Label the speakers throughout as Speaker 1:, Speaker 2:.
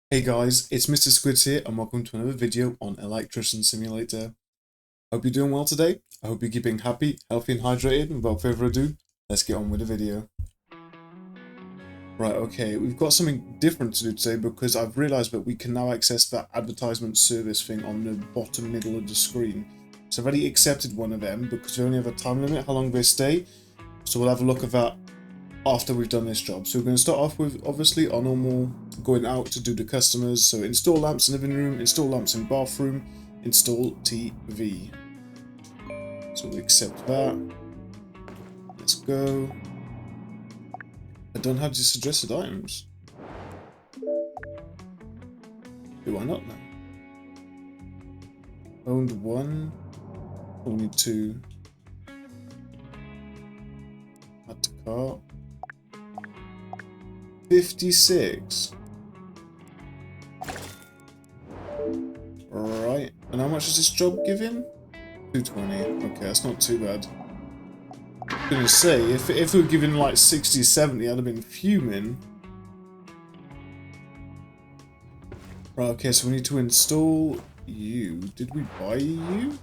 Speaker 1: Hey guys, it's Mr. Squids here and welcome to another video on Electrician Simulator. Hope you're doing well today. I hope you're keeping happy, healthy and hydrated, and without further ado, let's get on with the video. Right, okay, we've got something different to do today because I've realised that we can now access that advertisement service thing on the bottom middle of the screen. So I've already accepted one of them because we only have a time limit how long they stay. So we'll have a look at that after we've done this job. So we're going to start off with obviously our normal going out to do the customers. So install lamps in living room, install lamps in bathroom, install TV. So we accept that. Let's go. I don't have the suggested items. Do I not know? Owned one. Only two. Add to cart. 56. Right. And how much is this job giving? 220. Okay, that's not too bad. I was gonna say, if we were giving like 60, 70, I'd have been fuming. Right, okay, so we need to install you. Did we buy you?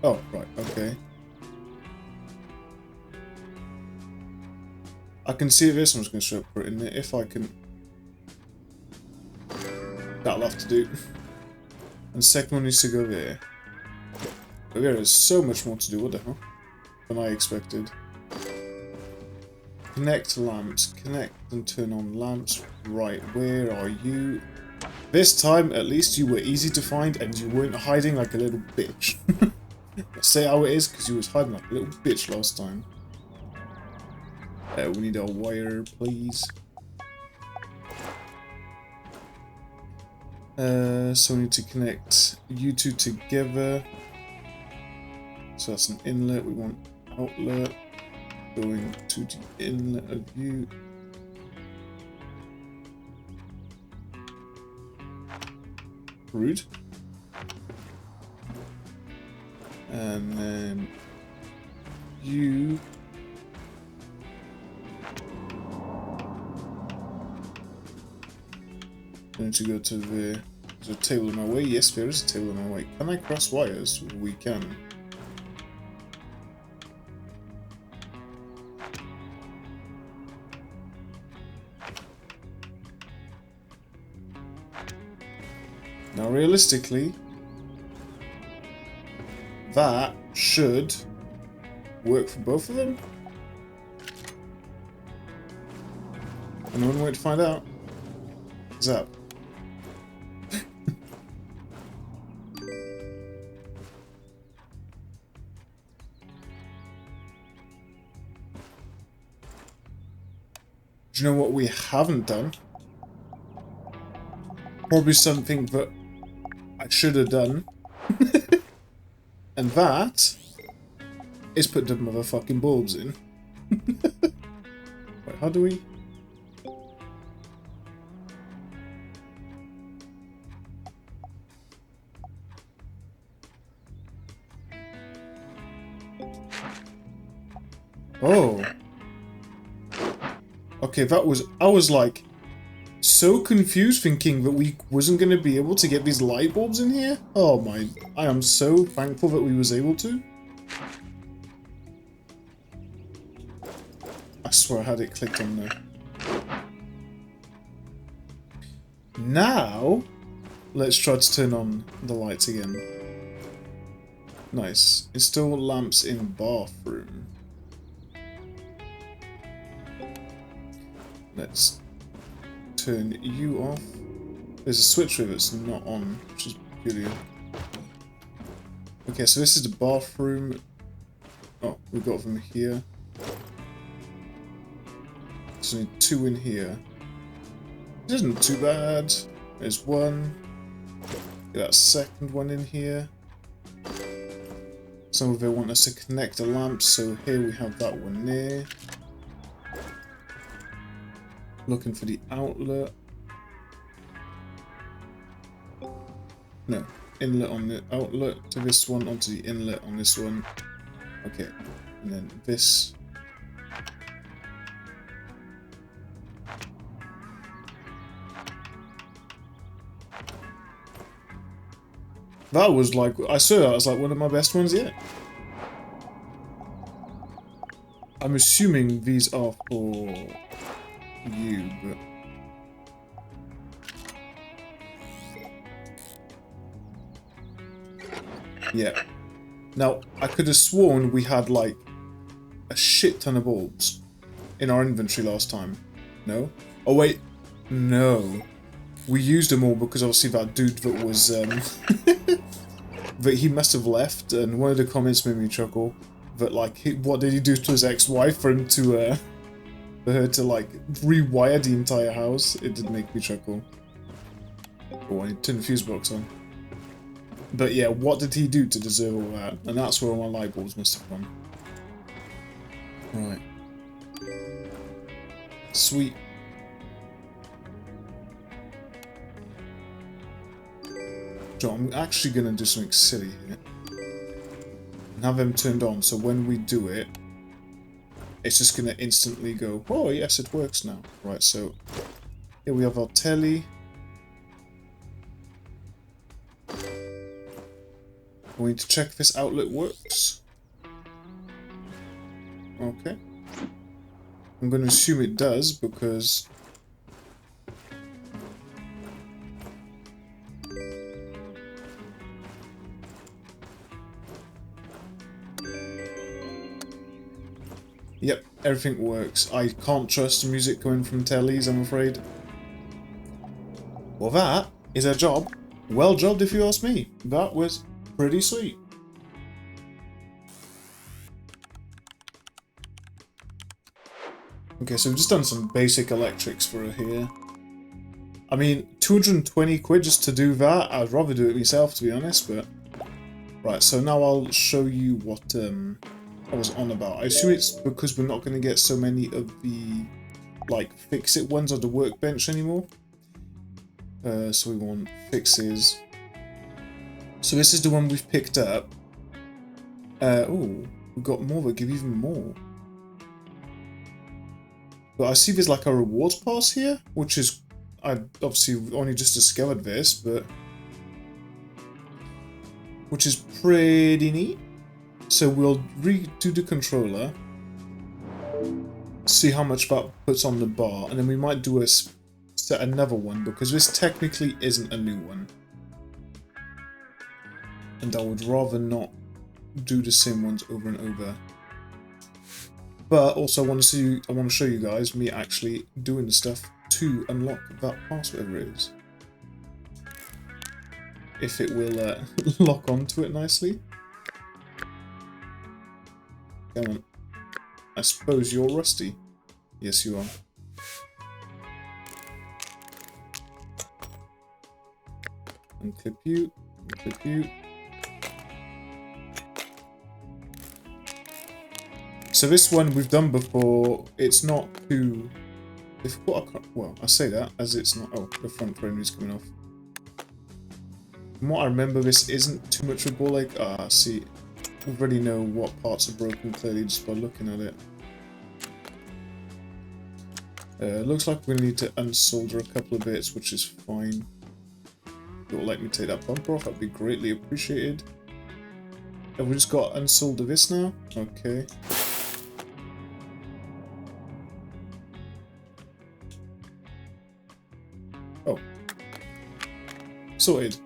Speaker 1: Oh, right, okay. I can see this, I'm just going to straight put it in there. If I can... That'll have to do. And second one needs to go there. But there is so much more to do, what the hell? Than I expected. Connect lamps. Connect and turn on lamps. Right, where are you? This time, at least, you were easy to find and you weren't hiding like a little bitch. Let's say how it is, because you was hiding like a little bitch last time. We need a wire, please. So we need to connect you two together. So that's an inlet. We want outlet going to the inlet of you. Rude. And then you. Going to go to the... There's a table in my way. Yes, there is a table in my way. Can I cross wires? We can. Now, realistically, that should work for both of them. And one way to find out is up. Do you know what we haven't done? Probably something that I should have done. And that is put the motherfucking bulbs in. Wait, how do we... Oh. Okay, that was... I was like... so confused thinking that we wasn't going to be able to get these light bulbs in here. Oh my... I am so thankful that we was able to. I swear I had it clicked on there. Now, let's try to turn on the lights again. Nice. Install lamps in bathroom. Let's turn you off. There's a switch here that's not on, which is peculiar. Okay, so this is the bathroom. Oh, we got them here. So we need two in here. It isn't too bad. There's one. Get that second one in here. Some of them want us to connect the lamps, so here we have that one there. Looking for the outlet. No, inlet on the outlet to this one, onto the inlet on this one. Okay, and then this That was like, I saw that as like one of my best ones yet. I'm assuming these are for you, but... Yeah. Now, I could have sworn we had like a shit ton of bulbs in our inventory last time. No? Oh wait, no. We used them all because obviously that dude that was, that he must have left, and one of the comments made me chuckle. That like, what did he do to his ex-wife for him to, for her to like rewire the entire house? It did make me chuckle. Oh, I need to turn the fuse box on. But yeah, what did he do to deserve all that? And that's where all my light bulbs must have gone. Right. Sweet. So I'm actually going to do something silly here. And have them turned on, so when we do it, it's just going to instantly go, oh yes, it works now. Right, so here we have our telly. We need to check if this outlet works. Okay. I'm going to assume it does, because... Yep, everything works. I can't trust the music coming from tellies, I'm afraid. Well, that is a job. Well jobbed if you ask me. That was pretty sweet. Okay, so we've just done some basic electrics for her here. I mean, 220 quid just to do that. I'd rather do it myself, to be honest, but... Right, so now I'll show you what I was on about. I assume it's because we're not going to get so many of the, like, fix-it ones on the workbench anymore. So we want fixes. So this is the one we've picked up. Oh, we've got more that give even more. But I see there's like a rewards pass here, which is, I obviously only just discovered this, but which is pretty neat. So we'll redo the controller, see how much that puts on the bar, and then we might do set another one, because this technically isn't a new one. And I would rather not do the same ones over and over. But also I want to show you guys me actually doing the stuff to unlock that pass, whatever it is. If it will lock onto it nicely. Come on. I suppose you're rusty. Yes, you are. Unclip you. Unclip you. So this one we've done before. It's not too difficult. Well, I say that as it's not. Oh, the front frame is coming off. From what I remember, this isn't too much of a ball ache. Ah, see. I already know what parts are broken clearly just by looking at it. Looks like we need to unsolder a couple of bits, which is fine. If you'll let me take that bumper off, that'd be greatly appreciated. Have we just got to unsolder this now? Okay. Oh. Sorted.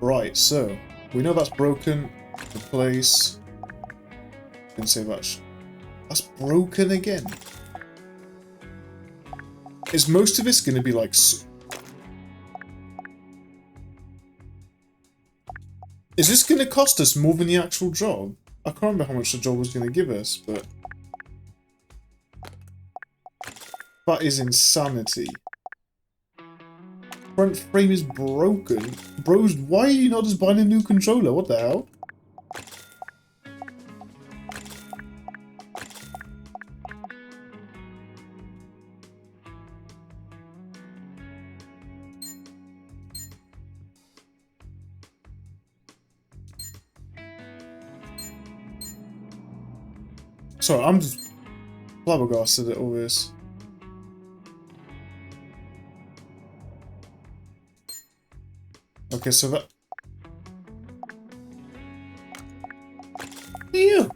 Speaker 1: Right, so we know that's broken. Replace. Can say that's broken again. Is most of this going to be like? Is this going to cost us more than the actual job? I can't remember how much the job was going to give us, but that is insanity. Front frame is broken. Bros, why are you not just buying a new controller? What the hell? Sorry, I'm just flabbergasted at all this. Okay, so that... you.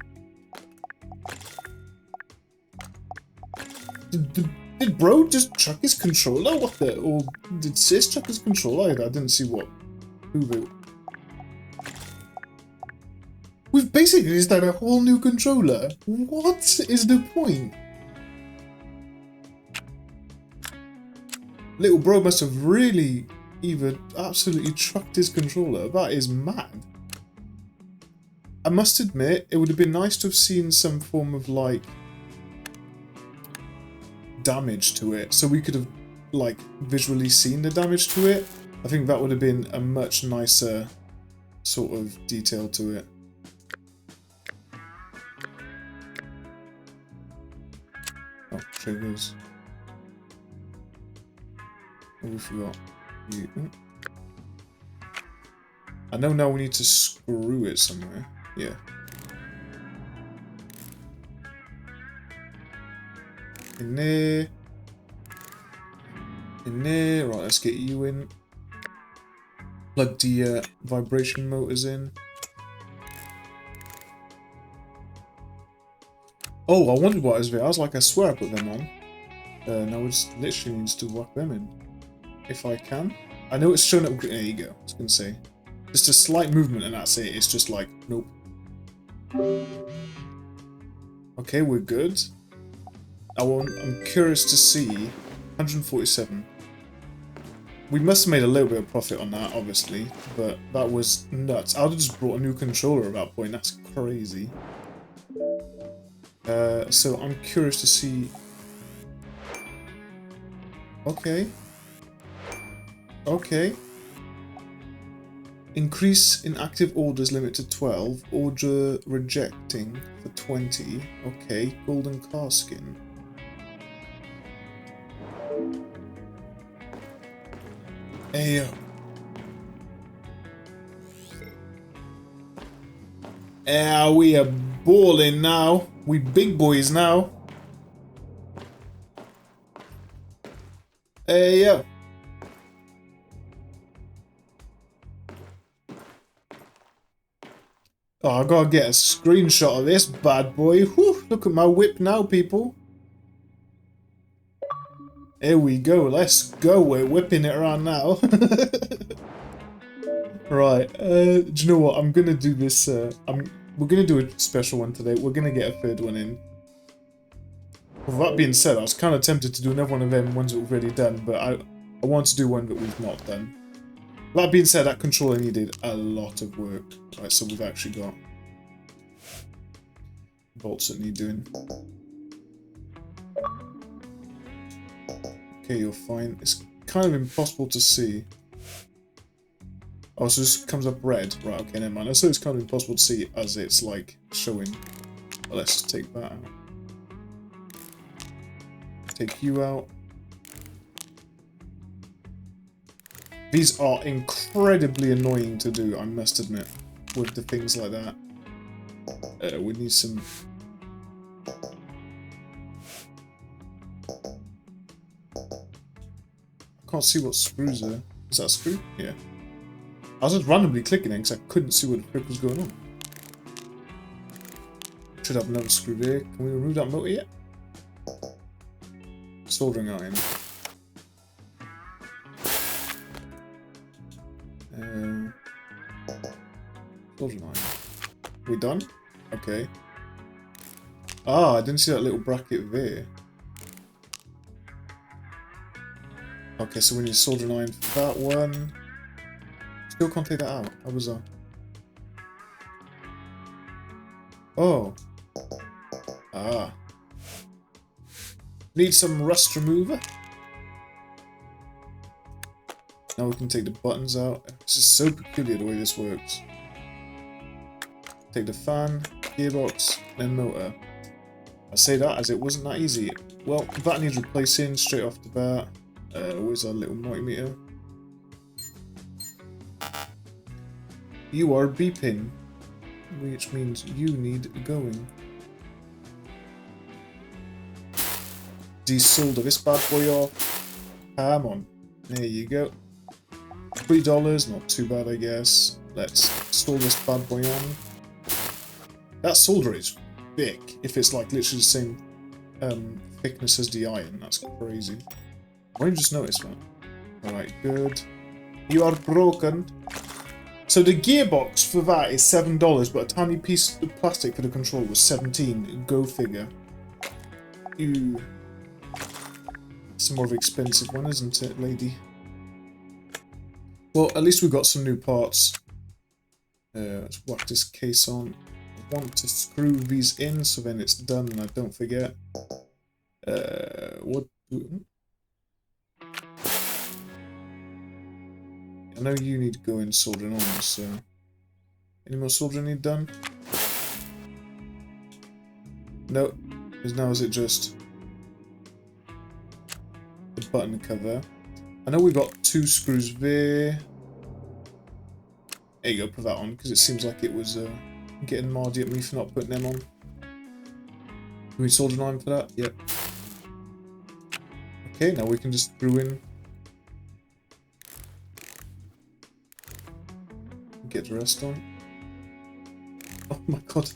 Speaker 1: Did bro just chuck his controller? What the? Or did sis chuck his controller? I didn't see what. Who? We've basically just had a whole new controller. What is the point? Little bro must have really either absolutely trucked his controller. That is mad. I must admit, it would have been nice to have seen some form of, like, damage to it. So we could have, like, visually seen the damage to it. I think that would have been a much nicer sort of detail to it. Oh, triggers. Oh, we forgot. I know now we need to screw it somewhere. Yeah. In there. In there. Right, let's get you in. Plug the vibration motors in. Oh, I wondered what it was there. I was like, I swear I put them on. Now we just literally needs to whack them in. If I can. I know it's showing up. There you go. I was going to say. Just a slight movement and that's it. It's just like, nope. Okay, we're good. I'm curious to see. 147. We must have made a little bit of profit on that, obviously. But that was nuts. I would have just brought a new controller at that point. That's crazy. So I'm curious to see. Okay. Okay. Increase in active orders limit to 12. Order rejecting for 20. Okay. Golden car skin. Heya. Yeah, we are balling now. We big boys now. Heya. Oh, I gotta get a screenshot of this bad boy. Whew, look at my whip now, people. Here we go. Let's go. We're whipping it around now. Right. Do you know what? I'm gonna do this. We're gonna do a special one today. We're gonna get a third one in. With that being said, I was kind of tempted to do another one of them ones that we've already done, but I want to do one that we've not done. That being said, that controller needed a lot of work. Right, so we've actually got bolts that need doing. Okay, you're fine. It's kind of impossible to see. Oh, so this comes up red. Right, okay, never mind. So it's kind of impossible to see as it's, like, showing. Well, let's just take that out. Take you out. These are incredibly annoying to do, I must admit, with the things like that. We need some... I can't see what screws are. Is that a screw? Yeah. I was just randomly clicking it because I couldn't see what the frick was going on. Should have another screw there. Can we remove that motor yet? Soldering iron. Soldering iron. We done? Okay. Ah, I didn't see that little bracket there. Okay, so we need soldering iron for that one. Still can't take that out. How bizarre. Oh. Ah. Need some rust remover. Now we can take the buttons out. This is so peculiar the way this works. Take the fan, gearbox, and motor. I say that as it wasn't that easy. Well, that needs replacing straight off the bat. Where's our little multimeter? You are beeping, which means you need going. Desolder this bad boy off. Come on. There you go. $3, not too bad I guess. Let's install this bad boy on. That solder is thick. If it's like literally the same thickness as the iron, that's crazy. I only just noticed that. Alright, good. You are broken. So the gearbox for that is $7, but a tiny piece of plastic for the controller was $17. Go figure. Ew. It's a more expensive one, isn't it, lady? Well, at least we got some new parts. Let's whack this case on. I want to screw these in so then it's done and I don't forget. What? I know you need to go in soldering on, so... Any more soldering need done? No. Because now is it just... the button cover. I know we got 2 screws there. There you go, put that on, because it seems like it was getting mardy at me for not putting them on. Do we solder an iron for that? Yep. Okay, now we can just screw in. Get the rest on. Oh my god.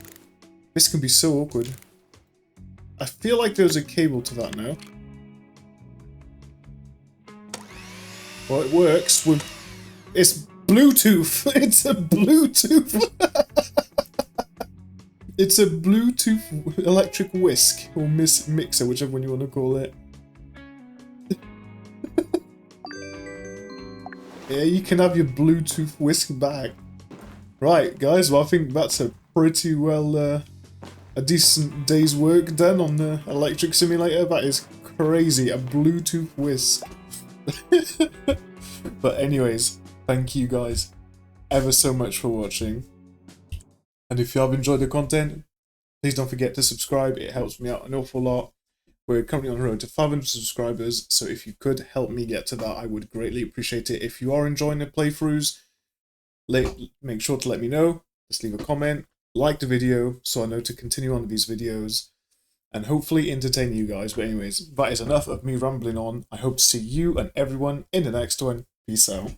Speaker 1: This can be so awkward. I feel like there's a cable to that now. Well, it works with... It's Bluetooth! It's a Bluetooth! It's a Bluetooth electric whisk, or mixer, whichever one you want to call it. Yeah, you can have your Bluetooth whisk back. Right, guys, well I think that's a pretty well, a decent day's work done on the Electric Simulator. That is crazy, a Bluetooth whisk. But anyways, thank you guys ever so much for watching. And if you have enjoyed the content, please don't forget to subscribe, it helps me out an awful lot. We're currently on the road to 500 subscribers, so if you could help me get to that, I would greatly appreciate it. If you are enjoying the playthroughs, make sure to let me know. Just leave a comment, like the video, so I know to continue on with these videos, and hopefully entertain you guys. But anyways, that is enough of me rambling on. I hope to see you and everyone in the next one. Peace out.